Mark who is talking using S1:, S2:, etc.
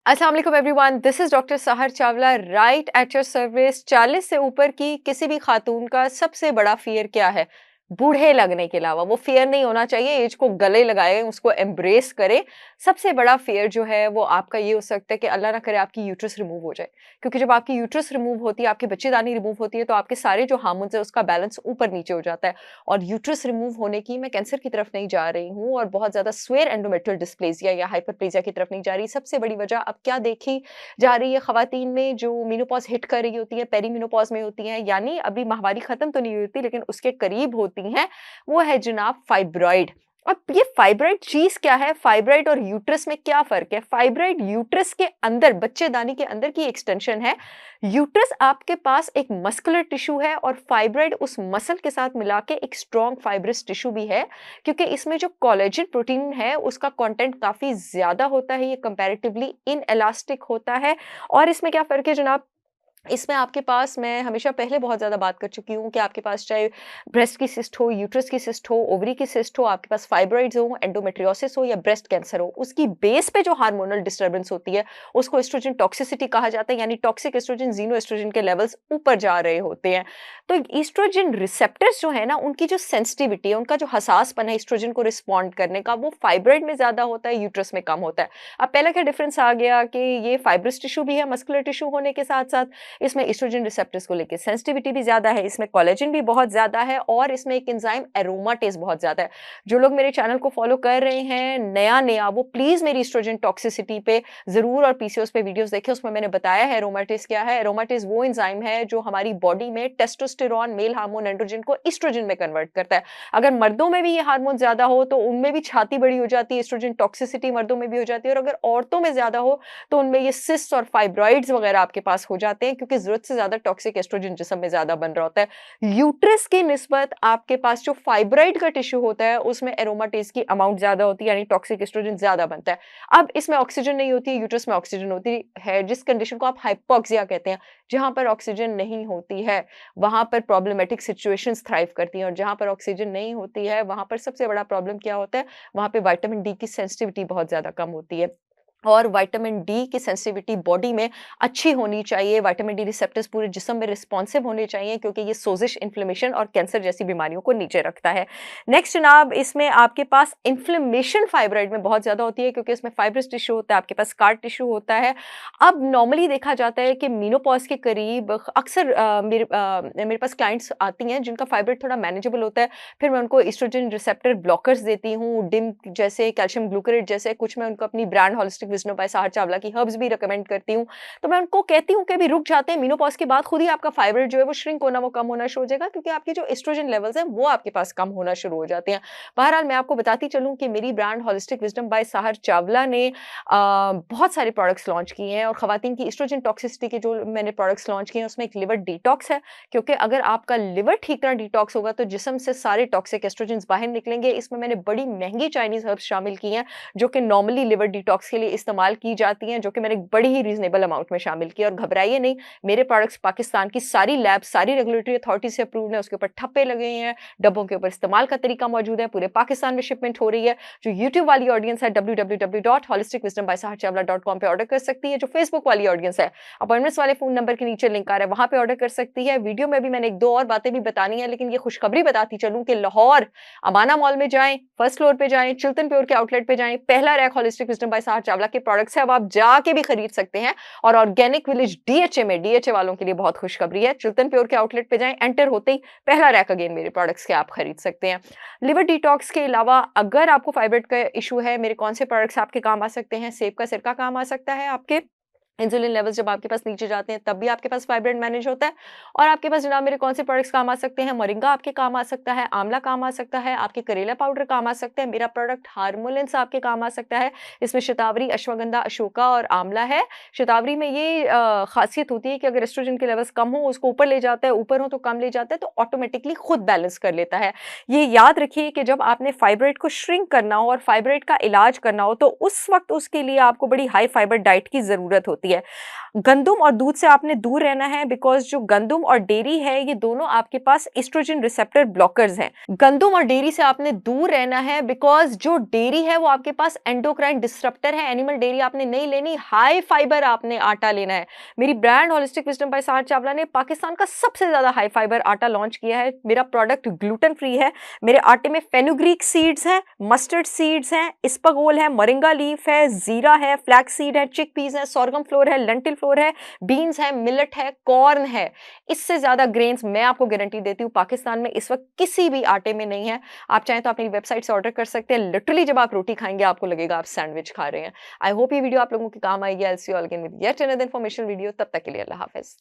S1: अस्सलाम वालेकुम everyone, this is doctor सहर Chawla right at your service. 40 से ऊपर की किसी भी खातून का सबसे बड़ा फ़ियर क्या है? बूढ़े लगने के अलावा वो फ़ियर नहीं होना चाहिए, एज को गले लगाएँ, उसको एम्ब्रेस करें। सबसे बड़ा फ़ियर जो है वो आपका ये हो सकता है कि अल्लाह ना करे आपकी यूट्रस रिमूव हो जाए। क्योंकि जब आपकी यूट्रस रिमूव होती है, आपकी बच्चेदानी रिमूव होती है, तो आपके सारे जो हार्मोन्स हैं उसका बैलेंस ऊपर-नीचे हो जाता है। और यूट्रस रिमूव होने की मैं कैंसर की तरफ नहीं जा रही हूँ और बहुत ज़्यादा स्क्वेयर एंडोमेट्रियल डिस्प्लेज़िया या हाइपरप्लेज़िया की तरफ नहीं जा रही। सबसे बड़ी वजह अब क्या देखी जा रही है ख़वातीन में जो मेनोपॉज़ हिट कर रही होती हैं, पेरीमेनोपॉज़ में होती हैं, यानी अभी माहवारी ख़त्म तो नहीं हुई होती लेकिन उसके करीब होती हैं, वो है जनाब फाइब्रॉइड। अब ये फाइब्रॉइड चीज़ क्या है? फाइब्रॉइड और यूट्रस में क्या फ़र्क है? फाइब्रॉइड यूट्रस के अंदर, बच्चेदानी के अंदर की एक्सटेंशन है। यूट्रस आपके पास एक मस्कुलर टिश्यू है और फाइब्रॉइड उस मसल के साथ मिला के एक स्ट्रॉन्ग फाइब्रस टिश्यू भी है, क्योंकि इसमें जो कोलेजन प्रोटीन है उसका कंटेंट काफ़ी ज़्यादा होता है, ये कंपैरेटिवली इनएलास्टिक होता है। और इसमें क्या फ़र्क है जनाब? इसमें आपके पास मैं हमेशा पहले बहुत ज़्यादा बात कर चुकी हूँ कि आपके पास चाहे ब्रेस्ट की सिस्ट हो, यूट्रस की सिस्ट हो, ओवरी की सिस्ट हो, आपके पास फाइब्रॉइड्स हो, एंडोमेट्रियोसिस हो या ब्रेस्ट कैंसर हो, उसकी बेस पे जो हार्मोनल डिस्टर्बेंस होती है, उसको एस्ट्रोजन टॉक्सिसिटी कहा जाता है, यानी टॉक्सिक एस्ट्रोजन, ज़ीनो एस्ट्रोजन के लेवल्स ऊपर जा रहे होते हैं। तो एस्ट्रोजन रिसेप्टर्स जो है ना, उनकी जो सेंसिटिविटी है, उनका जो हसासपन है एस्ट्रोजन को रिस्पॉन्ड करने का, वो फाइब्रॉइड में ज़्यादा होता है, यूट्रस में कम होता है। अब पहला क्या डिफरेंस आ गया कि ये फाइब्रस टिश्यू भी है मस्कुलर टिश्यू होने के साथ-साथ, इसमें एस्ट्रोजन रिसेप्टर्स को लेके सेंसिटिविटी भी ज़्यादा है, इसमें कोलेजन भी बहुत ज़्यादा है और इसमें एक एंजाइम एरोमाटेज़ बहुत ज़्यादा है। जो लोग मेरे चैनल को फॉलो कर रहे हैं नया-नया, वो प्लीज़ मेरी एस्ट्रोजन टॉक्सिसिटी पे ज़रूर और पीसीओएस पे वीडियोज़ देखें, उसमें मैंने बताया है एरोमाटेज़ क्या है। एरोमाटेज़ वो एंजाइम है जो हमारी बॉडी में टेस्टोस्टेरोन, मेल हार्मोन एंड्रोजन को एस्ट्रोजन में कन्वर्ट करता है। अगर मर्दों में भी ये हार्मोन ज़्यादा हो तो उनमें भी छाती बड़ी हो जाती है, एस्ट्रोजन टॉक्सिसिटी मर्दों में भी हो जाती है और अगर औरतों में ज़्यादा हो तो उनमें ये सिस्ट्स और फाइब्रॉइड्स वगैरह आपके पास हो जाते हैं, क्योंकि ज़रूरत से ज़्यादा टॉक्सिक एस्ट्रोजन जिस्म में ज़्यादा बन रहा होता है। यूट्रस की निस्बत आपके पास जो फाइब्रॉइड का टिश्यू होता है उसमें एरोमाटेज़ की अमाउंट ज़्यादा होती है, यानी टॉक्सिक एस्ट्रोजन ज़्यादा बनता है। अब इसमें ऑक्सीजन नहीं होती है, यूट्रस में ऑक्सीजन होती है, जिस कंडीशन को आप हाइपोक्सिया कहते हैं। जहाँ पर ऑक्सीजन नहीं होती है, वहाँ पर प्रॉब्लमैटिक सिचुएशंस थ्राइव करती हैं और जहाँ पर ऑक्सीजन नहीं होती है, वहाँ पर सबसे बड़ा प्रॉब्लम क्या होता है? वहाँ पे विटामिन डी की सेंसिटिविटी बहुत ज़्यादा कम होती है। और विटामिन डी की सेंसिटिविटी बॉडी में अच्छी होनी चाहिए, विटामिन डी रिसेप्टर्स पूरे जिस्म में रिस्पॉन्सिव होने चाहिए, क्योंकि ये सोजिश, इन्फ्लेमेशन और कैंसर जैसी बीमारियों को नीचे रखता है। नेक्स्ट जनाब, इसमें आपके पास इन्फ्लेमेशन फाइब्रॉइड में बहुत ज़्यादा होती है, क्योंकि इसमें फाइब्रस टिश्यू होता है, आपके पास स्कार टिश्यू होता है। अब नॉर्मली देखा जाता है कि मेनोपॉज़ के करीब अक्सर मेरे पास क्लाइंट्स आती हैं जिनका फाइब्रॉइड थोड़ा मैनेजेबल होता है, फिर मैं उनको एस्ट्रोजन रिसेप्टर ब्लॉकर्स देती हूँ, डिम जैसे, कैल्शियम ग्लूकेरेट जैसे, कुछ मैं उनको अपनी ब्रांड होलिस्टिक विज़डम बाय सहर चावला की हर्ब्स भी रिकमेंड करती हूँ। तो मैं उनको कहती हूँ कि अभी रुक जाते हैं, मेनोपॉज़ के बाद खुद ही आपका फाइब्रॉइड जो है वो श्रिंक होना, वो कम होना शुरू हो जाएगा, क्योंकि आपके जो एस्ट्रोजन लेवल्स हैं वो आपके पास कम होना शुरू हो जाते हैं। बहरहाल मैं आपको बताती चलूँ कि मेरी ब्रांड होलिस्टिक विज़डम बाय सहर चावला ने बहुत सारे प्रोडक्ट्स लॉन्च किए हैं और खवातीन की एस्ट्रोजन टॉक्सिसिटी के जो मैंने प्रोडक्ट्स लॉन्च किए हैं उसमें एक लिवर डिटॉक्स है, क्योंकि अगर आपका लिवर ठीक तरह डिटॉक्स होगा तो जिस्म से सारे टॉक्सिक एस्ट्रोजन्स बाहर निकलेंगे। इसमें मैंने बड़ी महँगी चाइनीज़ हर्ब्स शामिल की हैं, जो कि नॉर्मली लिवर डिटॉक्स के लिए इस्तेमाल की जाती हैं, जो कि मैंने एक बड़ी ही रीज़नेबल अमाउंट में शामिल की। और घबराइए नहीं, मेरे प्रोडक्ट्स पाकिस्तान की सारी लैब, सारी रेगुलेटरी अथॉरिटी से अप्रूव्ड हैं, उसके ऊपर ठप्पे लगे हुए हैं, डब्बों के ऊपर इस्तेमाल का तरीका मौजूद है, पूरे पाकिस्तान में शिपमेंट हो रही है। जो यूट्यूब वाली ऑडियंस है www.holisticwisdombysaharchavla.com पे ऑर्डर कर सकती है। जो फेसबुक वाली ऑडियंस है, अपॉइंटमेंट्स वाले फ़ोन नंबर के नीचे लिंक आ रहा है, वहाँ पे ऑर्डर कर सकती है। वीडियो में भी मैंने 1-2 और बातें भी बतानी है, लेकिन ये खुशखबरी बताती चलूँ कि लाहौर अमाना मॉल में जाएँ, फर्स्ट फ्लोर पे जाएँ, चिल्तन प्योर के आउटलेट पे जाएँ, पहला रैक होलिस्टिक विज़डम बाय सहर चावला के प्रोडक्ट्स है, अब आप जाके भी खरीद सकते हैं। और ऑर्गेनिक विलेज डीएचए में, डीएचए वालों के लिए बहुत खुशखबरी है, चिल्तन प्योर के आउटलेट पे जाएँ, एंटर होते ही पहला रैक अगेन मेरे प्रोडक्ट्स के आप खरीद सकते हैं। लिवर डिटॉक्स के अलावा अगर आपको फाइब्रॉइड का इश्यू है, मेरे कौन से प्रोडक्ट्स आपके काम आ सकते हैं? सेब का सिरका काम आ सकता है आपके। इंसुलिन लेवल्स जब आपके पास नीचे जाते हैं तब भी आपके पास फाइब्रॉइड मैनेज होता है। और आपके पास जनाब मेरे कौन से प्रोडक्ट्स काम आ सकते हैं? मोरिंगा आपके काम आ सकता है, आंवला काम आ सकता है, आपके करेला पाउडर काम आ सकता है, मेरा प्रोडक्ट हार्मोलिन्स आपके काम आ सकता है। इसमें शतावरी, अश्वगंधा, अशोका और आंवला है। शतावरी में ये खासियत होती है कि अगर एस्ट्रोजन के लेवल्स कम हो, उसको ऊपर ले जाता है, ऊपर हो तो कम ले जाता है, तो ऑटोमेटिकली खुद बैलेंस कर लेता है। ये याद रखिए कि जब आपने फाइब्रॉइड को श्रिंक करना हो और फाइब्रॉइड का इलाज करना हो, तो उस वक्त उसके लिए आपको बड़ी हाई फाइबर डाइट की ज़रूरत होती है। होती है। गंदुम और दूध से आपने दूर रहना है बिकॉज़ जो गंदुम और डेयरी है ये दोनों आपके पास एस्ट्रोजन रिसेप्टर ब्लॉकर्स हैं। गंदुम और डेयरी से आपने दूर रहना है बिकॉज़ जो डेयरी है वो आपके पास एंडोक्राइन डिसरप्टर है। एनिमल डेयरी आपने नहीं लेनी, हाई फाइबर आपने आटा लेना है। मेरी brand holistic wisdom by Sahar Chawla ने पाकिस्तान का सबसे ज़्यादा हाई फाइबर आटा लॉन्च किया है। मेरा प्रोडक्ट ग्लूटेन फ्री है। मेरे आटे में फेनुग्रीक सीड्स हैं, मस्टर्ड सीड्स हैं, इसबगोल है, मोरिंगा लीफ है, जीरा है, फ्लैक्स सीड है, चिकपीस है, सोरगम फ्लोर है, लेंटिल फ्लोर है, बीन्स है, मिलेट है, कॉर्न है। इससे ज़्यादा ग्रेन्स मैं आपको गारंटी देती हूँ पाकिस्तान में इस वक्त किसी भी आटे में नहीं है। आप चाहें तो अपनी वेबसाइट से ऑर्डर कर सकते हैं। लिटरली जब आप रोटी खाएंगे आपको लगेगा आप सैंडविच खा रहे हैं। आई होप ये वीडियो आप लोगों के काम आएगी। I will see you all again with yet another informational video. तब तक के लिए अल्लाह हाफिज़।